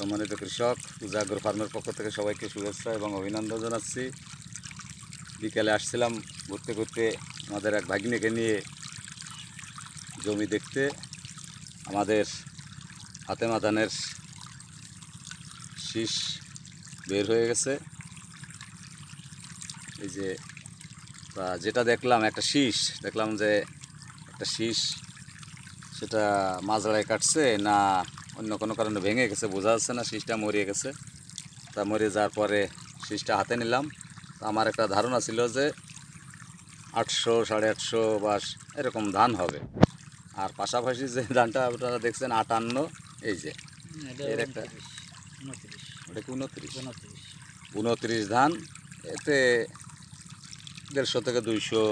সম্মানিত কৃষক পূজা এগ্রো ফার্মের পক্ষ থেকে সবাইকে শুভেচ্ছা এবং অভিনন্দন জানাচ্ছি। বিকেলে আসছিলাম ঘুরতে ঘুরতে আমাদের এক ভাগ্নিকে নিয়ে জমি দেখতে। আমাদের হাতেমা ধানের শীষ বের হয়ে গেছে। এই যে যেটা দেখলাম একটা শীষ দেখলাম যে একটা শীষ সেটা মাঝরায় কাটছে না অন্য কোনো কারণে ভেঙে গেছে বোঝা যাচ্ছে না। শীষটা মরিয়ে গেছে। তা মরে যাওয়ার পরে শীষটা হাতে নিলাম। আমার একটা ধারণা ছিল যে 800 850 বা এরকম ধান হবে। আর পাশাপাশি যে ধানটা আপনারা দেখছেন 58, এই যে এর একটা ওটা কি 29 ধান। এতে 150 থেকে 200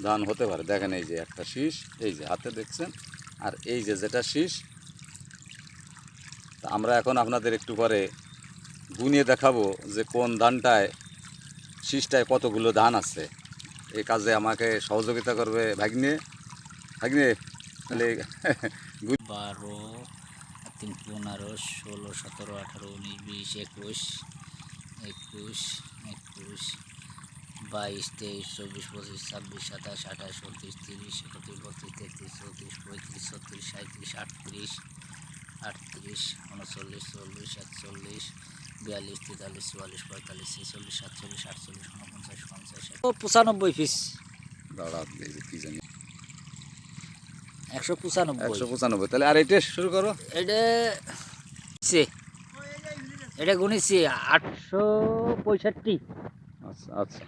ধান হতে পারে। দেখেন এই যে একটা শীষ, এই যে হাতে দেখছেন, আর এই যে যেটা শীষ। তা আমরা এখন আপনাদের একটু পরে গুনিয়ে দেখাবো যে কোন ধানটায় শীষটায় কতগুলো ধান আছে। এই কাজে আমাকে সহযোগিতা করবে ভাগ্নে। তাহলে 12, 3, 15, 16, 17, 18, 19, 20, 21, 22, 23, 24, 25, 26, 27, 28, 29, 30, 31, 32, 33, 34, 35, 36, 37, 38, 39, 40, 41, 42, 43, 44, 45, 46, 47, 48, 49, 50, 95 পিস। কি জানি 195। 195। তাহলে আর এটা শুরু করো। এটা গুনেছি 865। আচ্ছা আচ্ছা।